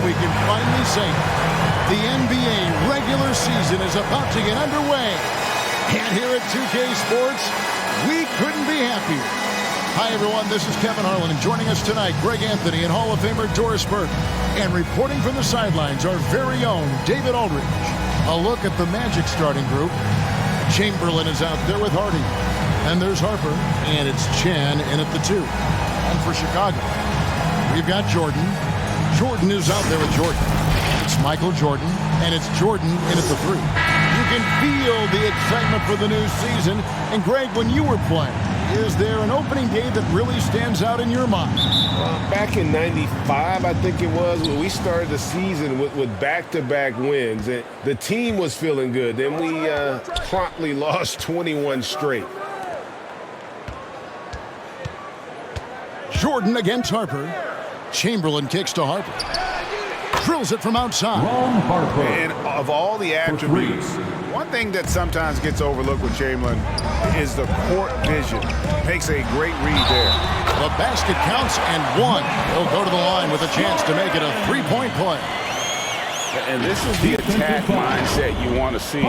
we can finally say the NBA regular season is about to get underway. And here at 2K Sports, we couldn't be happier. Hi, everyone. This is Kevin Harlan, and joining us tonight, Greg Anthony and Hall of Famer Doris Burke. And reporting from the sidelines, our very own David Aldridge. A look at the Magic starting group. Chamberlain is out there with Hardy. And there's Harper, and it's Chan in at the 2. And for Chicago, we've got Jordan. Jordan is out there with Jordan. It's Michael Jordan, and it's Jordan in at the 3. You can feel the excitement for the new season. And Greg, when you were playing, is there an opening day that really stands out in your mind? Back in '95, I think it was, when we started the season with back-to-back wins. And the team was feeling good. Then we promptly lost 21 straight. Jordan against Harper. Chamberlain kicks to Harper. Drills it from outside. And of all the attributes, one thing that sometimes gets overlooked with Chamberlain is the court vision. Makes a great read there. The basket counts and one. He'll go to the line with a chance to make it a three-point play. And this is the attack mindset you want to see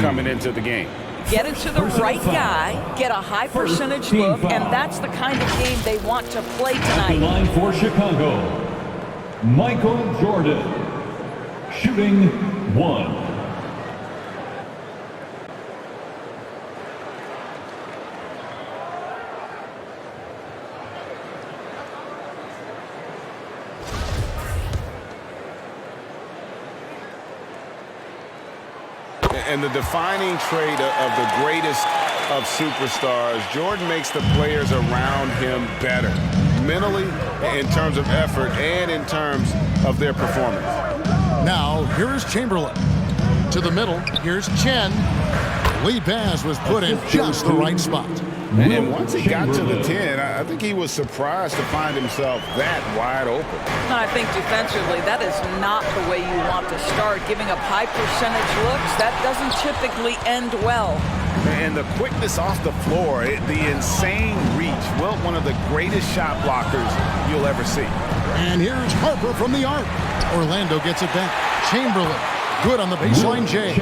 coming into the game. Get it to the right guy, get a high percentage look, and that's the kind of game they want to play tonight. The line for Chicago, Michael Jordan, shooting 1. And the defining trait of the greatest of superstars, Jordan makes the players around him better, mentally, in terms of effort, and in terms of their performance. Now, here's Chamberlain. To the middle, here's Chen. Lead pass was put in just the right spot. And once he got to the 10, I think he was surprised to find himself that wide open. I think defensively, that is not the way you want to start. Giving up high percentage looks, that doesn't typically end well. And the quickness off the floor, the insane reach. Well, one of the greatest shot blockers you'll ever see. And here's Harper from the arc. Orlando gets it back. Chamberlain. Good on the baseline, Jay.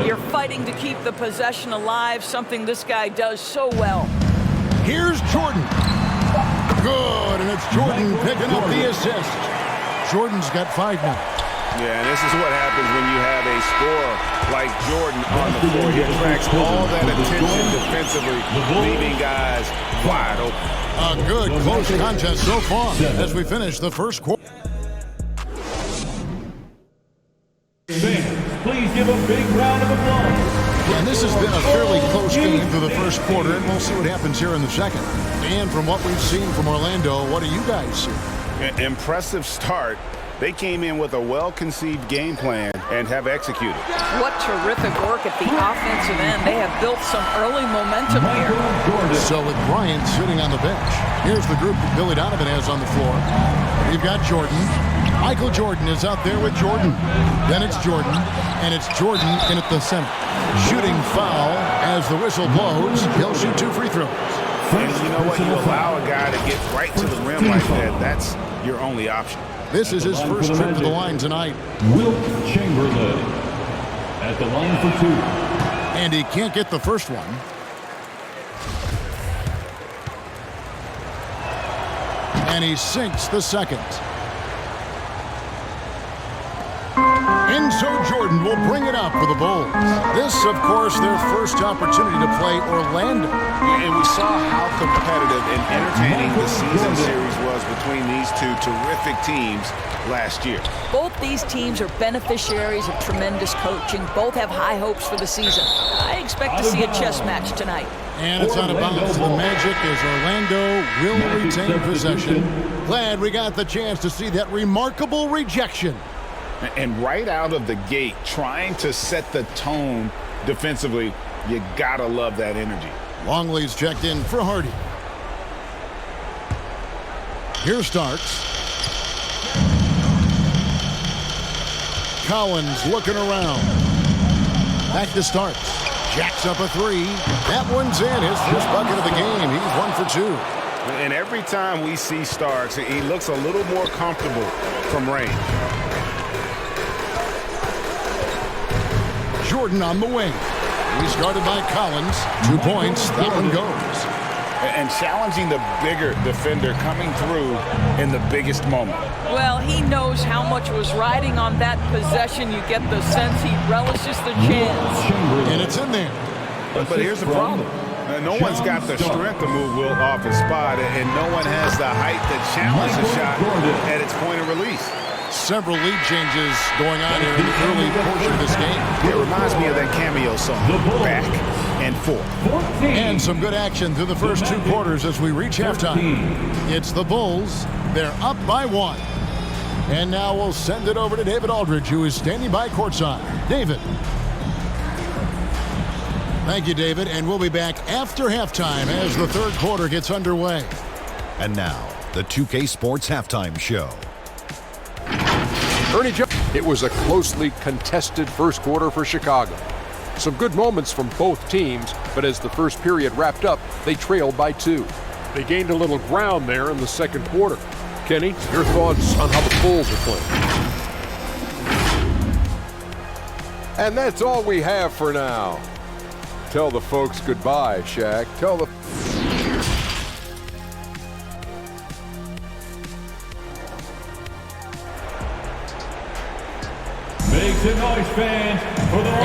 You're fighting to keep the possession alive, something this guy does so well. Here's Jordan. Good, and it's Jordan picking up the assist. Jordan's got 5 now. Yeah, and this is what happens when you have a scorer like Jordan on the floor. He attracts all that attention defensively, leaving guys wide open. A good close contest so far as we finish the first quarter. Please give a big round of applause. And this has been a fairly close game through the first quarter, and we'll see what happens here in the second. And from what we've seen from Orlando, what do you guys see? An impressive start. They came in with a well-conceived game plan and have executed. What terrific work at the offensive end. They have built some early momentum here. So with Bryant sitting on the bench, here's the group that Billy Donovan has on the floor. We've got Jordan. Michael Jordan is out there with Jordan. Then it's Jordan, and it's Jordan in at the center. Shooting foul as the whistle blows. He'll shoot 2 free throws. And you know what? You allow a guy to get right to the rim like that. That's your only option. This is his first trip to the line tonight. Wilt Chamberlain at the line for 2. And he can't get the first one. And he sinks the second. Enzo Jordan will bring it up for the Bulls. This, of course, their first opportunity to play Orlando. And we saw how competitive and entertaining the season series was between these two terrific teams last year. Both these teams are beneficiaries of tremendous coaching. Both have high hopes for the season. I expect to see a chess match tonight. And it's out of bounds to the Magic as Orlando will retain possession. Glad we got the chance to see that remarkable rejection. And right out of the gate, trying to set the tone defensively, you gotta love that energy. Longley's checked in for Hardy. Here Starks. Collins looking around. Back to Starks. Jacks up a 3. That one's in. His first bucket of the game. He's 1 for 2. And every time we see Starks, he looks a little more comfortable from range. Jordan on the wing. He started by Collins. 2 points. That one goes. And challenging the bigger defender coming through in the biggest moment. Well, he knows how much was riding on that possession. You get the sense he relishes the chance. And it's in there. But here's the problem. No one's got the strength to move Wilt off his spot, and no one has the height to challenge the shot at its point of release. Several lead changes going on here in the early portion of this game. It reminds me of that cameo song, Back and Forth. And some good action through the first 2 quarters as we reach halftime. It's the Bulls. They're up by 1. And now we'll send it over to David Aldridge, who is standing by courtside. David. Thank you, David. And we'll be back after halftime as the third quarter gets underway. And now, the 2K Sports Halftime Show. Ernie Jones. It was a closely contested first quarter for Chicago. Some good moments from both teams, but as the first period wrapped up, they trailed by 2. They gained a little ground there in the second quarter. Kenny, your thoughts on how the Bulls are playing? And that's all we have for now. Tell the folks goodbye, Shaq. Tell the... Make some noise, fans.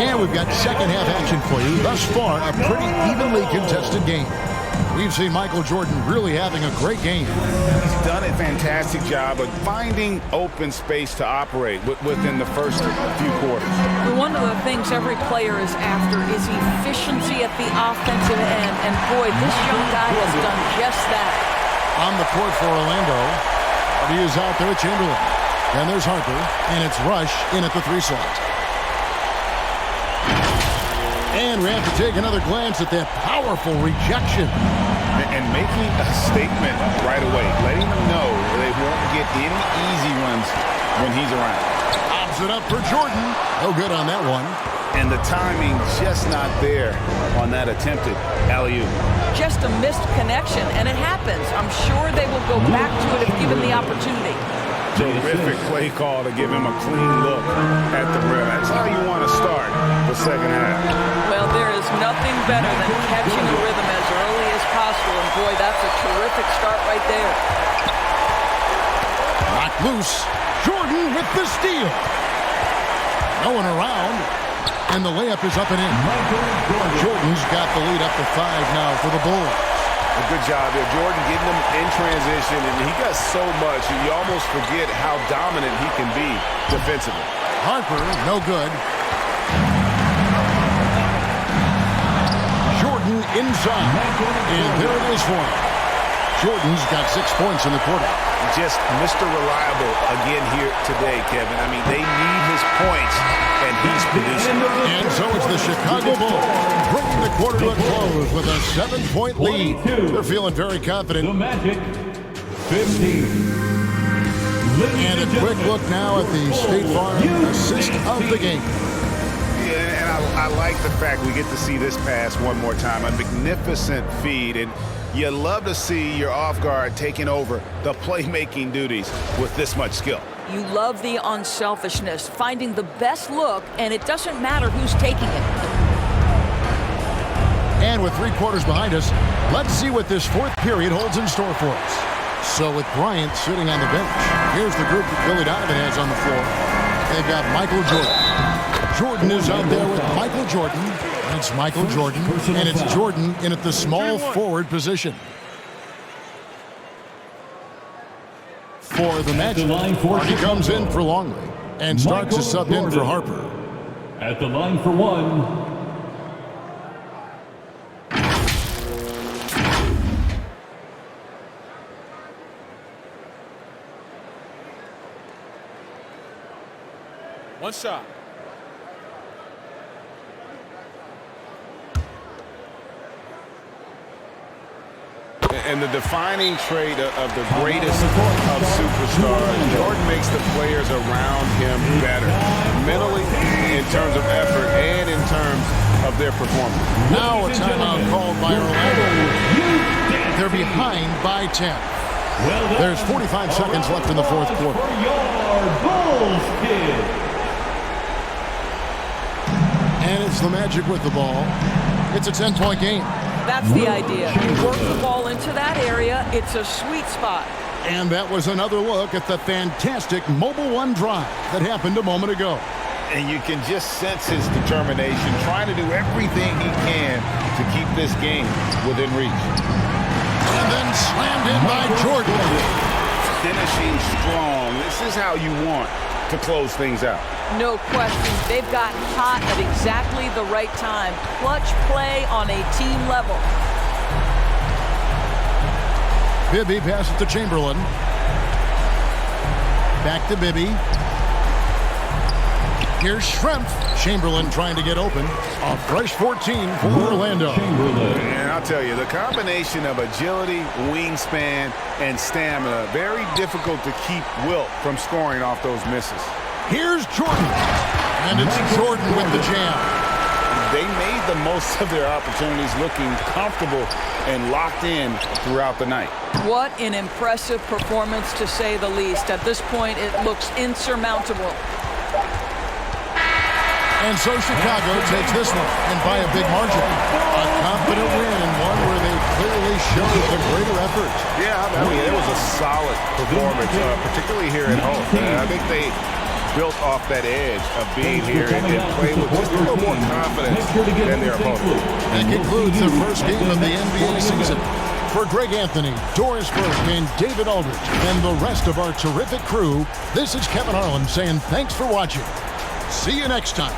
And we've got second half action for you. Thus far, a pretty evenly contested game. We've seen Michael Jordan really having a great game. He's done a fantastic job of finding open space to operate within the first few quarters. One of the things every player is after is efficiency at the offensive end. And boy, this young guy has done just that. On the court for Orlando, he is out there with Chamberlain. And there's Harper, and it's Rush in at the 3 slot. And we have to take another glance at that powerful rejection. And making a statement right away, letting them know they won't get any easy ones when he's around. Pops it up for Jordan. No good on that one. And the timing just not there on that attempted alley-oop. Just a missed connection, and it happens. I'm sure they will go back to it if given the opportunity. Terrific play call to give him a clean look at the rim. That's how you want to start the second half. Well, there is nothing better than catching a rhythm as early as possible. And boy, that's a terrific start right there. Knocked loose. Jordan with the steal. No one around. And the layup is up and in. Jordan's got the lead up to 5 now for the Bulls. A good job there. Jordan getting them in transition, and he does so much, you almost forget how dominant he can be defensively. Harper, no good. Jordan inside. And there it is for him. Jordan's got 6 points in the quarter. Just Mr. Reliable again here today, Kevin. I mean, they need his points, and he's producing. And so it's the Chicago Bulls bringing the quarter to a close with a 7-point lead. They're feeling very confident. The Magic, 15. And a quick look now at the State Farm assist of the game. Yeah, and I like the fact we get to see this pass one more time. A magnificent feed, and you love to see your off guard taking over the playmaking duties with this much skill. You love the unselfishness, finding the best look, and it doesn't matter who's taking it. And with 3 quarters behind us, let's see what this fourth period holds in store for us. So with Bryant sitting on the bench, here's the group that Billy Donovan has on the floor. They've got Michael Jordan. Jordan is out there with Michael Jordan. And it's Michael Jordan, and it's Jordan in at the small forward position. For the Magic, he comes in for Longley and starts to sub in for Harper. At the line for 1. One shot. And the defining trait of the greatest of superstars, Jordan makes the players around him better, mentally, in terms of effort, and in terms of their performance. Now a timeout called by Orlando. They're behind by 10. There's 45 seconds left in the fourth quarter. And it's the Magic with the ball. It's a 10-point game. That's the idea. You work the ball into that area. It's a sweet spot. And that was another look at the fantastic Mobile One drive that happened a moment ago. And you can just sense his determination, trying to do everything he can to keep this game within reach. And then slammed in by Jordan. Finishing strong. This is how you want to close things out. No question. They've gotten hot at exactly the right time. Clutch play on a team level. Bibby passes to Chamberlain. Back to Bibby. Here's Schrempf. Chamberlain trying to get open. A fresh 14 for Orlando. And I'll tell you, the combination of agility, wingspan, and stamina, very difficult to keep Wilt from scoring off those misses. Here's Jordan. And it's Jordan with the jam. They made the most of their opportunities, looking comfortable and locked in throughout the night. What an impressive performance, to say the least. At this point, it looks insurmountable. And so Chicago takes this one, and by a big margin. A confident win, and one where they clearly showed the greater effort. Yeah, I mean, it was a solid performance, particularly here at home. I think they built off that edge of being here and playing with just a little more confidence than their opponent. That concludes the first game of the NBA season. For Greg Anthony, Doris Burke, and David Aldridge, and the rest of our terrific crew, this is Kevin Harlan saying thanks for watching. See you next time.